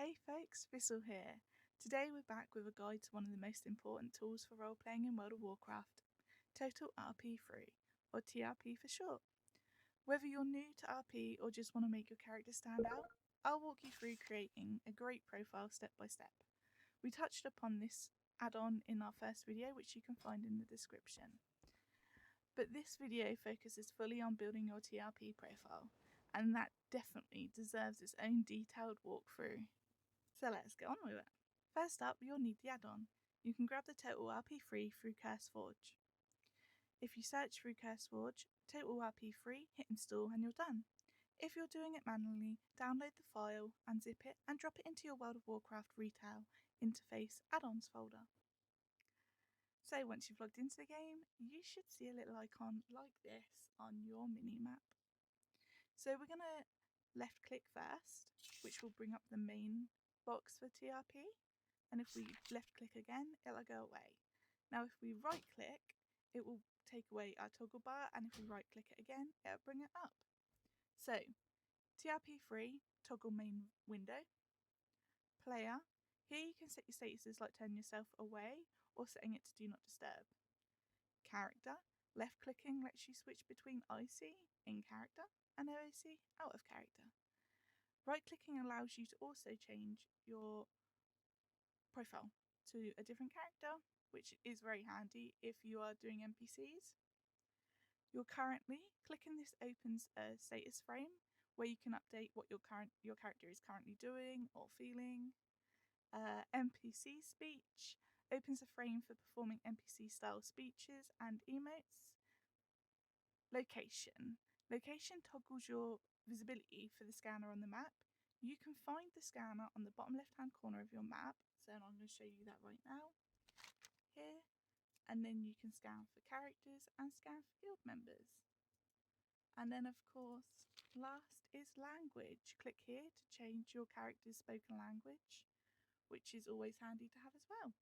Hey folks, Vissel here. Today we're back with a guide to one of the most important tools for role-playing in World of Warcraft, Total RP Free, or TRP for short. Whether you're new to RP or just want to make your character stand out, I'll walk you through creating a great profile step by step. We touched upon this add-on in our first video, which you can find in the description. But this video focuses fully on building your TRP profile, and that definitely deserves its own detailed walkthrough. So let's get on with it. First up, you'll need the add-on. You can grab the Total RP Free through CurseForge. If you search through CurseForge, Total RP Free, hit install and you're done. If you're doing it manually, download the file, unzip it and drop it into your World of Warcraft Retail Interface Add-ons folder. So once you've logged into the game, you should see a little icon like this on your mini-map. So we're going to left click first, which will bring up the main box for TRP, and if we left click again, it'll go away. Now if we right click, it will take away our toggle bar, and if we right click it again, it'll bring it up. So TRP free, toggle main window, player. Here you can set your statuses like turning yourself away or setting it to do not disturb. Character, left clicking lets you switch between IC, in character, and OAC, out of character. Right clicking allows you to also change your profile to a different character, which is very handy if you are doing NPCs. You're currently clicking this opens a status frame where you can update what your character is currently doing or feeling. NPC speech opens a frame for performing NPC style speeches and emotes. Location toggles your visibility for the scanner on the map. You can find the scanner on the bottom left hand corner of your map, so I'm going to show you that right now here, and then you can scan for characters and scan for guild members. And then of course last is language. Click here to change your character's spoken language, which is always handy to have as well.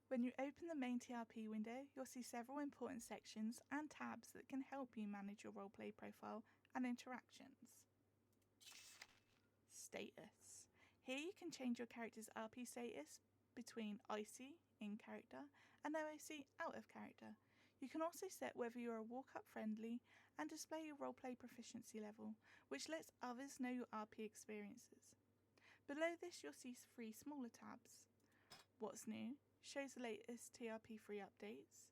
When you open the main TRP window, you'll see several important sections and tabs that can help you manage your roleplay profile and interactions. Status. Here you can change your character's RP status between IC, in character, and OAC, out of character. You can also set whether you're a walk-up friendly and display your roleplay proficiency level, which lets others know your RP experiences. Below this you'll see 3 smaller tabs. What's new? Shows the latest TRP free updates.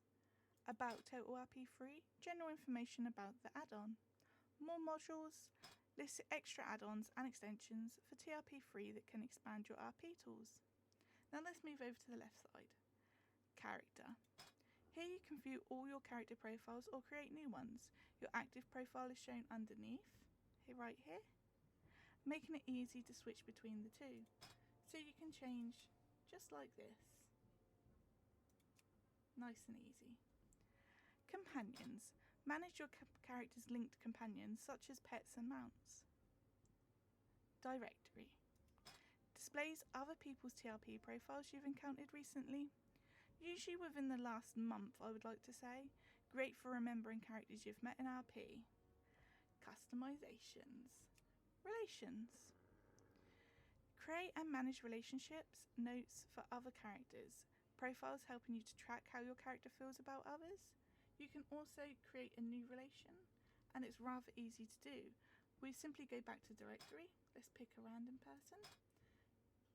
About Total RP Free, general information about the add-on. More modules, lists extra add-ons and extensions for TRP free that can expand your RP tools. Now let's move over to the left side. Character. Here you can view all your character profiles or create new ones. Your active profile is shown underneath, right here, making it easy to switch between the two. So you can change just like this. Nice and easy. Companions. Manage your character's linked companions such as pets and mounts. Directory. Displays other people's TRP profiles you've encountered recently. Usually within the last month, I would like to say. Great for remembering characters you've met in RP. Customizations. Relations. Create and manage relationships, notes for other characters. Profiles helping you to track how your character feels about others. You can also create a new relation, and it's rather easy to do. We simply go back to directory, let's pick a random person,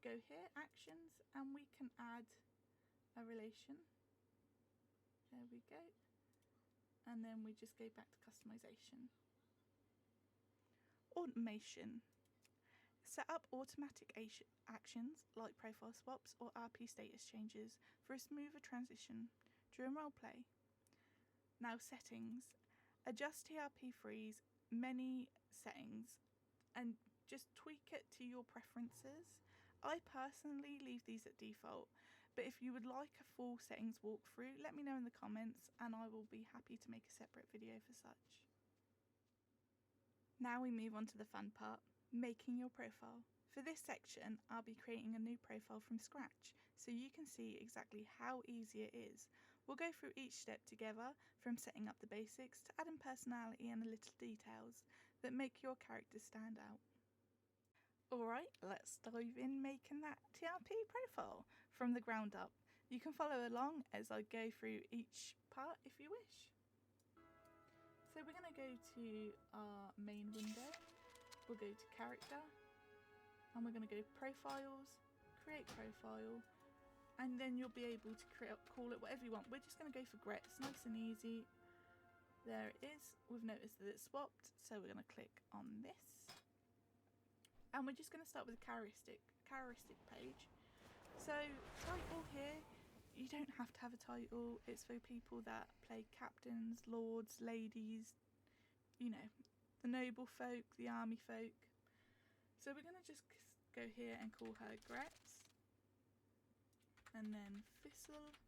go here, actions, and we can add a relation. There we go. And then we just go back to customization. Automation. Set up automatic actions like profile swaps or RP status changes for a smoother transition during roleplay. Now settings. Adjust TRP free's many settings and just tweak it to your preferences. I personally leave these at default, but if you would like a full settings walkthrough, let me know in the comments and I will be happy to make a separate video for such. Now we move on to the fun part. Making your profile. For this section, I'll be creating a new profile from scratch so you can see exactly how easy it is. We'll go through each step together, from setting up the basics to adding personality and the little details that make your character stand out. Alright, let's dive in making that TRP profile from the ground up. You can follow along as I go through each part if you wish. So we're going to go to our main window, we'll go to character, and we're going to go profiles, create profile, and then you'll be able to call it whatever you want. We're just going to go for Gret's, nice and easy. There it is. We've noticed that it's swapped, so we're going to click on this. And we're just going to start with a characteristic page. So title here, you don't have to have a title. It's for people that play captains, lords, ladies, you know, the noble folk, the army folk. So we're going to just go here and call her Gretz. And then Thistle.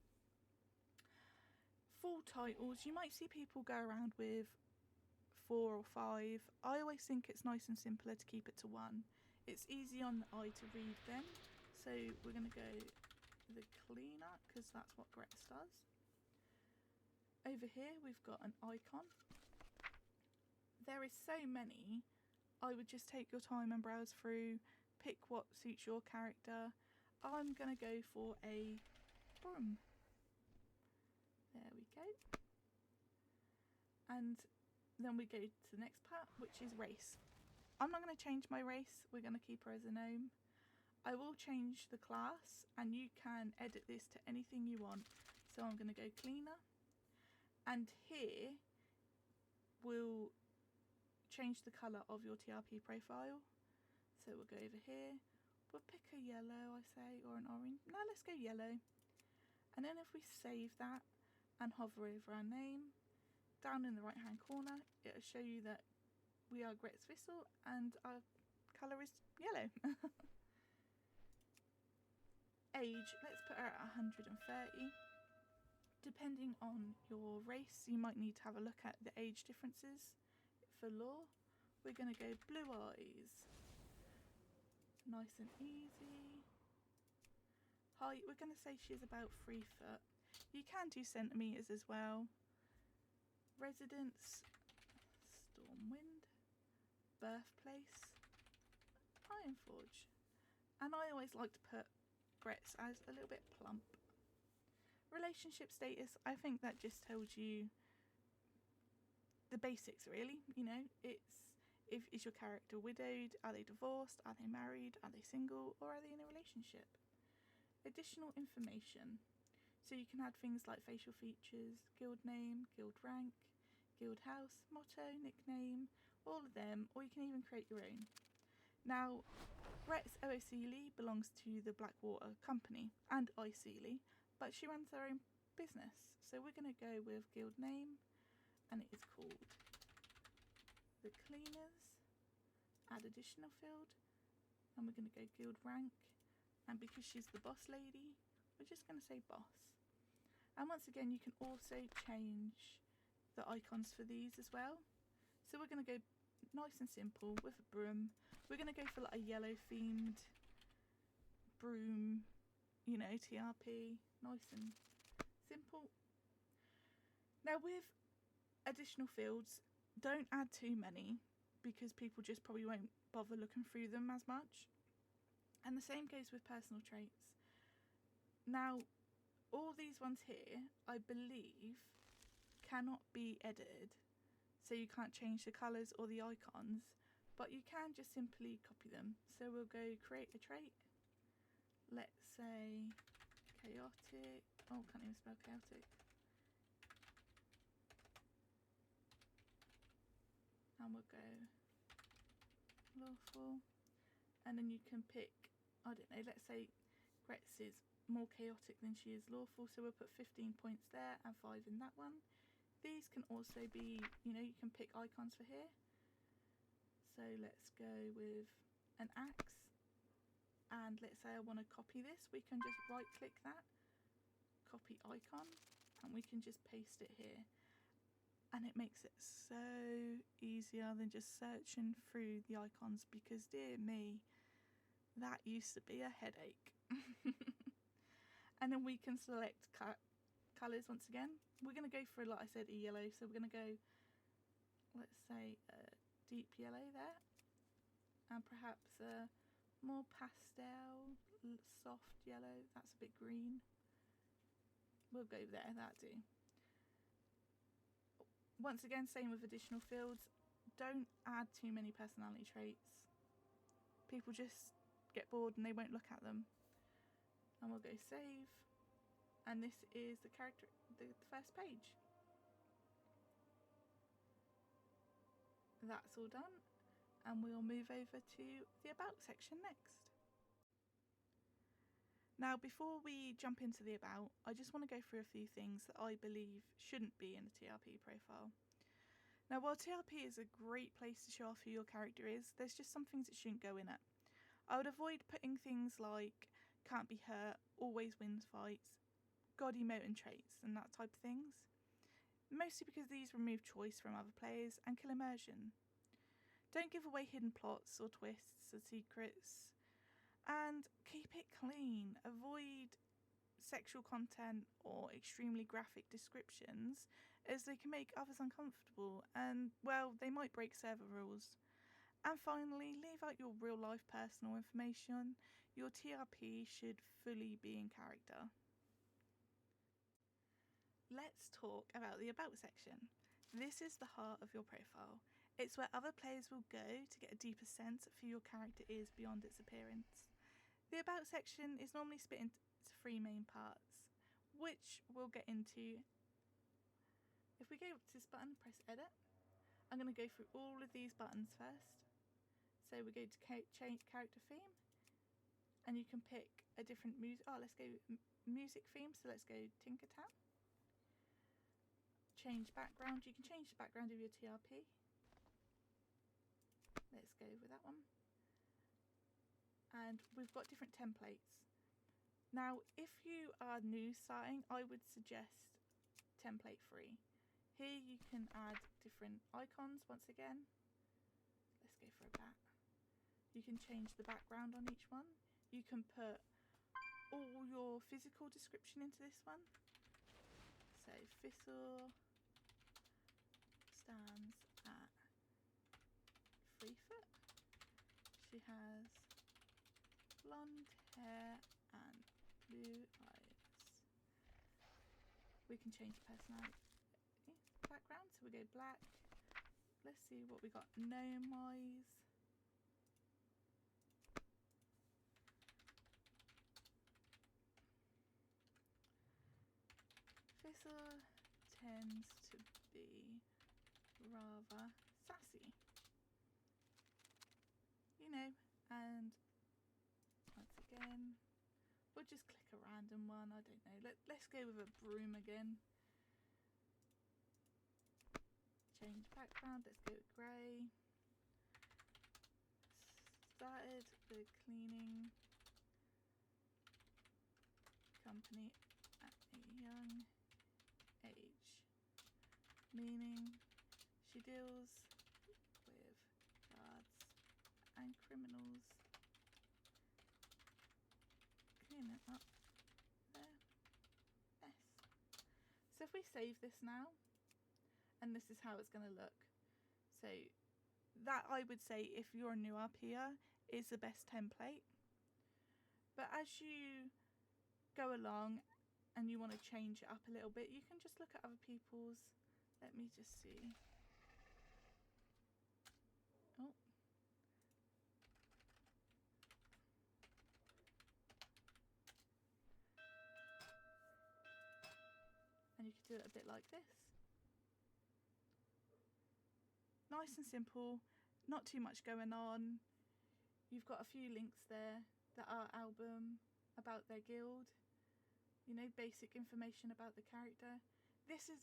Full titles, you might see people go around with 4 or 5. I always think it's nice and simpler to keep it to 1. It's easy on the eye to read then. So we're going to go the cleaner because that's what Gretz does. Over here we've got an icon. There is so many. I would just take your time and browse through, pick what suits your character. I'm going to go for a broom. There we go. And then we go to the next part, which is race. I'm not going to change my race, we're going to keep her as a gnome. I will change the class, and you can edit this to anything you want. So I'm going to go cleaner, and here we'll change the colour of your TRP profile. So we'll go over here, we'll pick a yellow, I say, or an orange. No, let's go yellow. And then if we save that and hover over our name, down in the right hand corner it'll show you that we are Gretz Thistle and our colour is yellow. Age, let's put her at 130. Depending on your race, you might need to have a look at the age differences. For lore, we're going to go blue eyes. Nice and easy. Height, we're going to say she's about 3 foot. You can do centimetres as well. Residence, Stormwind. Birthplace, Ironforge. And I always like to put Gretz as a little bit plump. Relationship status, I think that just tells you the basics really, you know. It's is your character widowed, are they divorced, are they married, are they single, or are they in a relationship? Additional information, so you can add things like facial features, guild name, guild rank, guild house, motto, nickname, all of them, or you can even create your own. Now, Gretz OOC belongs to the Blackwater Company and IC, but she runs her own business. So we're going to go with guild name, and it is called the Cleaners. Add additional field, and we're going to go guild rank, and because she's the boss lady, we're just going to say boss. And once again, you can also change the icons for these as well. So we're going to go nice and simple with a broom. We're going to go for like a yellow themed broom, you know, TRP, nice and simple. Now with additional fields, don't add too many because people just probably won't bother looking through them as much. And the same goes with personal traits. Now, all these ones here, I believe, cannot be edited. So you can't change the colours or the icons, but you can just simply copy them. So we'll go create a trait. Let's say chaotic. Oh, can't even spell chaotic. And we'll go lawful. And then you can pick, I don't know, let's say Gretz is more chaotic than she is lawful. So we'll put 15 points there and 5 in that one. These can also be, you know, you can pick icons for here. So let's go with an axe. And let's say I want to copy this. We can just right click that, copy icon, and we can just paste it here. And it makes it so easier than just searching through the icons, because dear me, that used to be a headache. And then we can select colours once again. We're going to go for, like I said, a yellow. So we're going to go, let's say, a deep yellow there. And perhaps a more pastel, soft yellow. That's a bit green. We'll go there, that'll do. Once again, same with additional fields. Don't add too many personality traits. People just get bored and they won't look at them. And we'll go save. And this is the character, the first page. That's all done. And we'll move over to the About section next. Now, before we jump into the About, I just want to go through a few things that I believe shouldn't be in a TRP profile. Now, while TRP is a great place to show off who your character is, there's just some things that shouldn't go in it. I would avoid putting things like can't be hurt, always wins fights, god emote and traits, and that type of things. Mostly because these remove choice from other players and kill immersion. Don't give away hidden plots or twists or secrets. And keep it clean. Avoid sexual content or extremely graphic descriptions, as they can make others uncomfortable and, well, they might break server rules. And finally, leave out your real life personal information. Your TRP should fully be in character. Let's talk about the About section. This is the heart of your profile. It's where other players will go to get a deeper sense of who your character is beyond its appearance. The About section is normally split into 3 main parts, which we'll get into. If we go to this button, press edit. I'm going to go through all of these buttons first. So we go to change character theme, and you can pick a different music. Oh, let's go music theme. So let's go Tinkertown. Change background. You can change the background of your TRP. Let's go with that one. And we've got different templates. Now, if you are new starting, I would suggest template 3. Here you can add different icons once again. Let's go for a bat. You can change the background on each one. You can put all your physical description into this one. So Thistle stands at 3 foot. She has blonde hair and blue eyes. We can change the personality background, so we go black. Let's see what we got. Gnome eyes. Thistle tends to be rather sassy, you know, and once again we'll just click a random one. I don't know, let's go with a broom again. Change background, let's go with grey. Started the cleaning company at a young age, meaning she deals with guards and criminals, cleaning up their mess. So if we save this now, and this is how it's going to look. So that, I would say, if you're new up here, is the best template. But as you go along and you want to change it up a little bit, you can just look at other people's. Let me just see. Oh. And you could do it a bit like this. Nice and simple, not too much going on. You've got a few links there that are album, about their guild, you know, basic information about the character. This is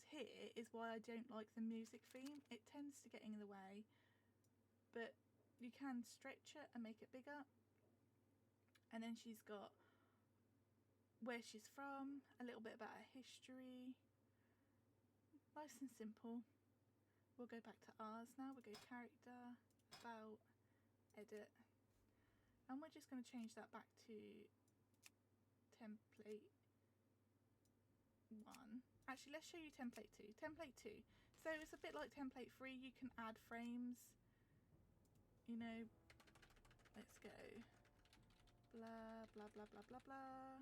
why I don't like the music theme. It tends to get in the way, but you can stretch it and make it bigger. And then she's got where she's from, a little bit about her history. Nice and simple. We'll go back to ours now. We'll go character, about, edit. And we're just going to change that back to template 1. Actually, let's show you template 2. Template 2. So it's a bit like template 3. You can add frames. You know, let's go blah, blah, blah, blah, blah, blah.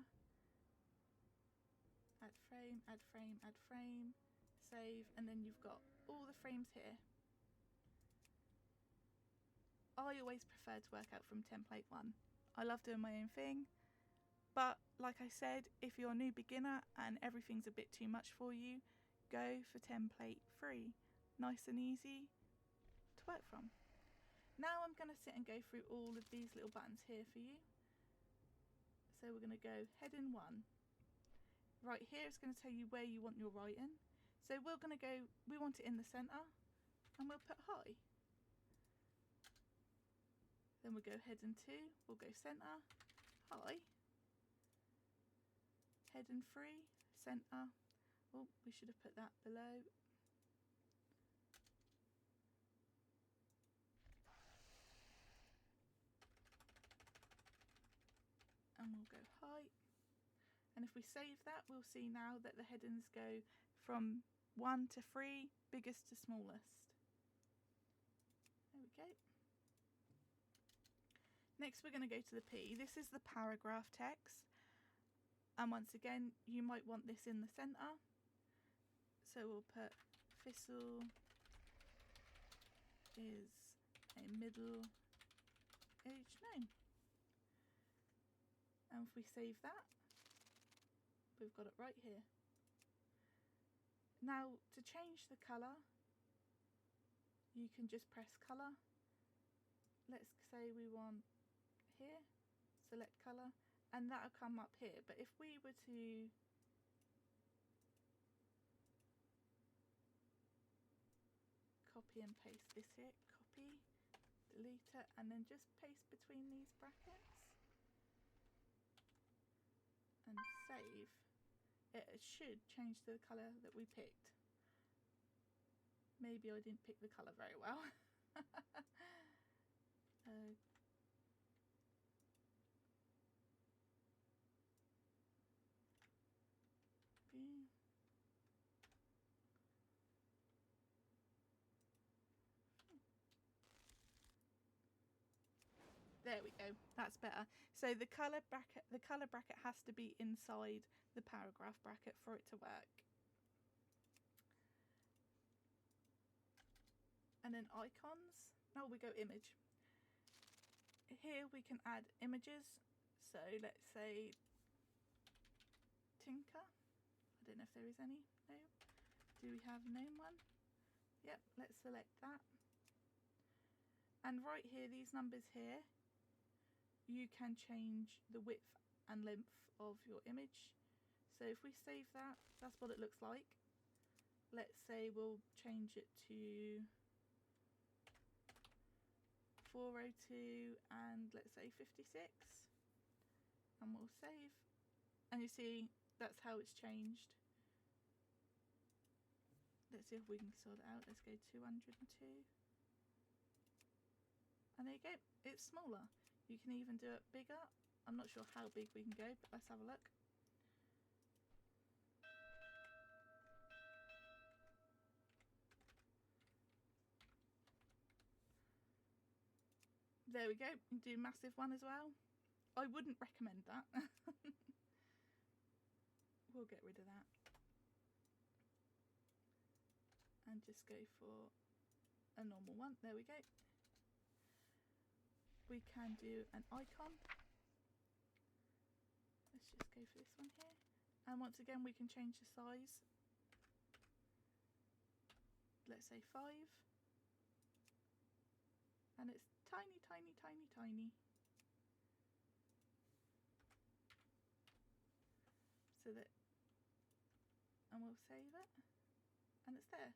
Add frame, add frame, add frame, save, and then you've got all the frames here. I always prefer to work out from template 1. I love doing my own thing, but like I said, if you're a new beginner and everything's a bit too much for you, go for template 3. Nice and easy to work from. Now I'm going to sit and go through all of these little buttons here for you. So we're going to go heading 1. Right here it's going to tell you where you want your writing. So we're going to go, we want it in the centre, and we'll put high. Then we'll go heading 2, we'll go centre, high. Heading 3, centre. Oh, we should have put that below. And we'll go high. And if we save that, we'll see now that the headings go from 1 to 3, biggest to smallest. There we go. Next we're going to go to the P. This is the paragraph text. And once again, you might want this in the centre. So we'll put Thistle is a middle-aged gnome. And if we save that, we've got it right here. Now to change the colour, you can just press colour. Let's say we want here, select colour, and that'll come up here. But if we were to copy and paste this here, copy, delete it, and then just paste between these brackets and save, it should change to the colour that we picked. Maybe I didn't pick the colour very well. There we go, that's better. So the colour bracket has to be inside the paragraph bracket for it to work. And then icons, now we go image. Here we can add images. So let's say Tinker. I don't know if there is any. No. Do we have gnome one? Yep, let's select that. And right here, these numbers here, you can change the width and length of your image. So if we save that, that's what it looks like. Let's say we'll change it to 402 and let's say 56, and we'll save, and you see that's how it's changed. Let's see if we can sort it out. Let's go 202, and there you go, it's smaller. You can even do it bigger. I'm not sure how big we can go, but let's have a look. There we go, you can do massive one as well. I wouldn't recommend that. We'll get rid of that. And just go for a normal one. There we go. We can do an icon. Let's just go for this one here. And once again, we can change the size. Let's say 5. And it's tiny, tiny, tiny, tiny. So that, and we'll save it. And it's there.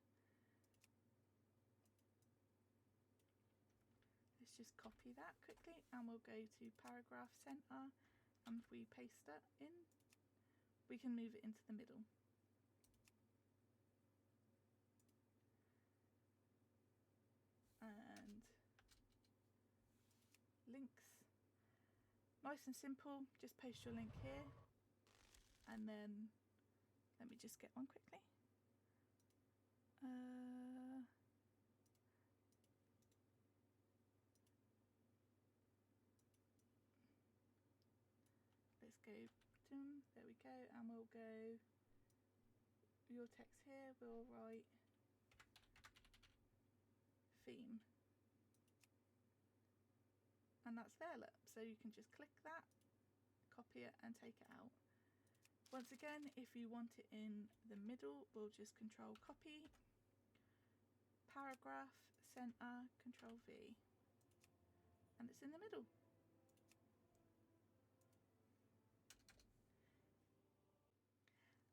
Let's just copy that quickly and we'll go to paragraph center, and if we paste that in, we can move it into the middle. And links, nice and simple, just paste your link here, and then let me just get one quickly. go, there we go, and we'll go, your text here, we'll write theme. And that's there, look. So you can just click that, copy it and take it out. Once again, if you want it in the middle, we'll just control copy, paragraph, center, control V, and it's in the middle.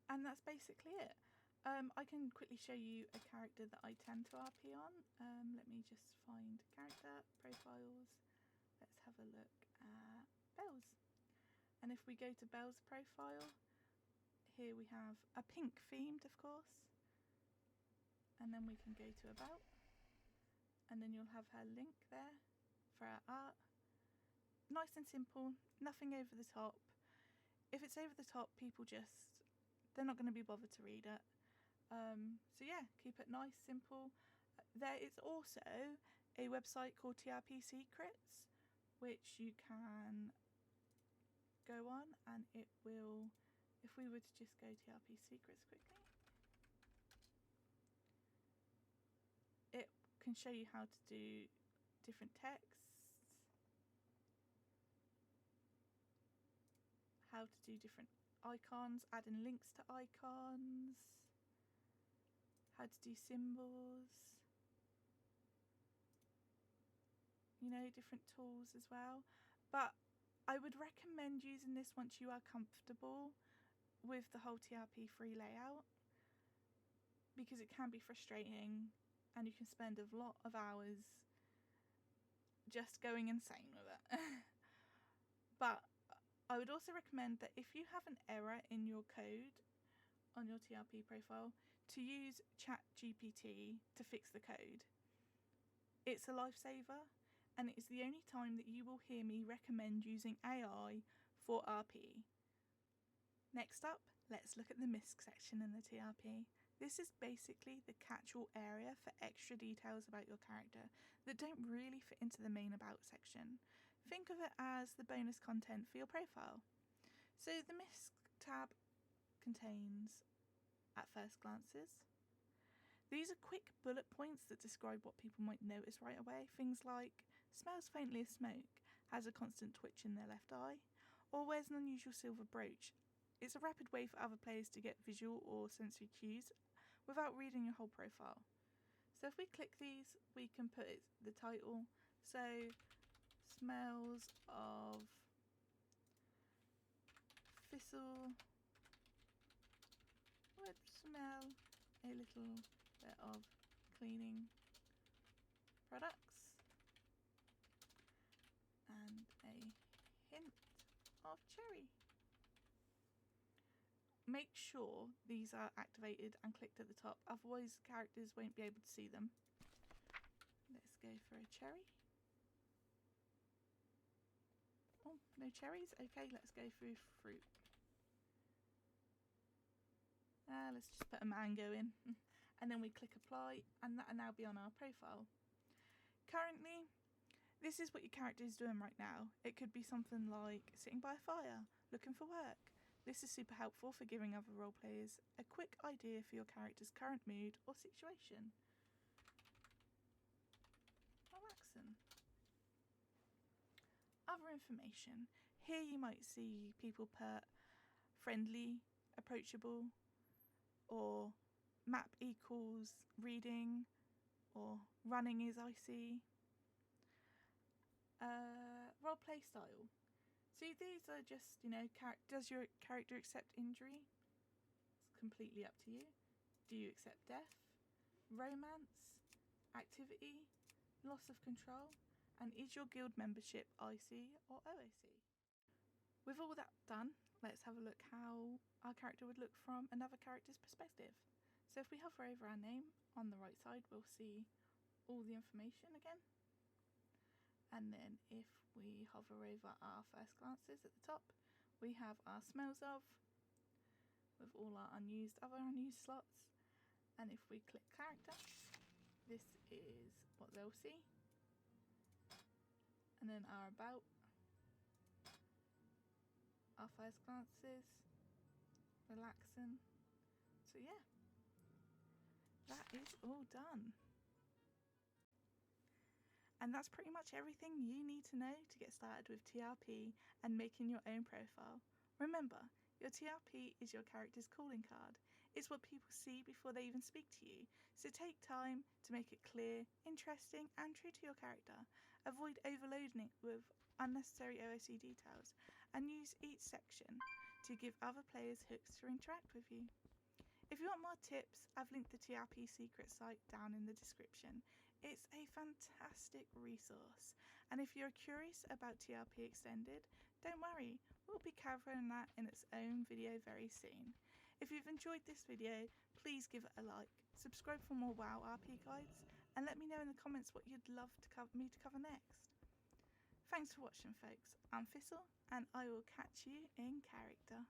And that's basically it. I can quickly show you a character that I tend to RP on. Let me just find character, profiles. Let's have a look at Belle's. And if we go to Belle's profile, here we have a pink themed, of course. And then we can go to about. And then you'll have her link there for our art. Nice and simple, nothing over the top. If it's over the top, people they're not going to be bothered to read it. So yeah, keep it nice, simple. There is also a website called TRP Secrets, which you can go on, and it will, if we were to just go TRP Secrets quickly, it can show you how to do different texts, how to do different icons, adding links to icons, how to do symbols, you know, different tools as well. But I would recommend using this once you are comfortable with the whole TRP free layout, because it can be frustrating and you can spend a lot of hours just going insane with it. But I would also recommend that if you have an error in your code on your TRP profile, to use ChatGPT to fix the code. It's a lifesaver, and it is the only time that you will hear me recommend using AI for RP. Next up, let's look at the MISC section in the TRP. This is basically the catch-all area for extra details about your character that don't really fit into the main about section. Think of it as the bonus content for your profile. So the MISC tab contains at first glances. These are quick bullet points that describe what people might notice right away. Things like smells faintly of smoke, has a constant twitch in their left eye, or wears an unusual silver brooch. It's a rapid way for other players to get visual or sensory cues without reading your whole profile. So if we click these, we can put the title. So smells of thistle would smell a little bit of cleaning products and a hint of cherry. Make sure these are activated and clicked at the top, otherwise characters won't be able to see them. Let's go for a cherry. Oh, no cherries? Okay, let's go through fruit. Let's just put a mango in. And then we click apply, and that'll now be on our profile. Currently, this is what your character is doing right now. It could be something like sitting by a fire, looking for work. This is super helpful for giving other role players a quick idea for your character's current mood or situation. Relaxing. Other information. Here you might see people put friendly, approachable, or map equals reading, or running is icy. Roleplay style. So these are just, you know, does your character accept injury? It's completely up to you. Do you accept death? Romance? Activity? Loss of control? And is your guild membership IC or OAC? With all that done, let's have a look how our character would look from another character's perspective. So if we hover over our name, on the right side we'll see all the information again. And then if we hover over our first glances at the top, we have our smells of, with all our other unused slots. And if we click character, this is what they'll see. And then our about, our first glances, relaxing. So yeah, that is all done. And that's pretty much everything you need to know to get started with TRP and making your own profile. Remember, your TRP is your character's calling card. It's what people see before they even speak to you, so take time to make it clear, interesting and true to your character. Avoid overloading it with unnecessary OSC details and use each section to give other players hooks to interact with you. If you want more tips, I've linked the TRP secret site down in the description. It's a fantastic resource, and if you're curious about TRP Extended, don't worry, we'll be covering that in its own video very soon. If you've enjoyed this video, please give it a like, subscribe for more WoW RP guides, and let me know in the comments what you'd love me to cover next. Thanks for watching folks, I'm Thistle, and I will catch you in character.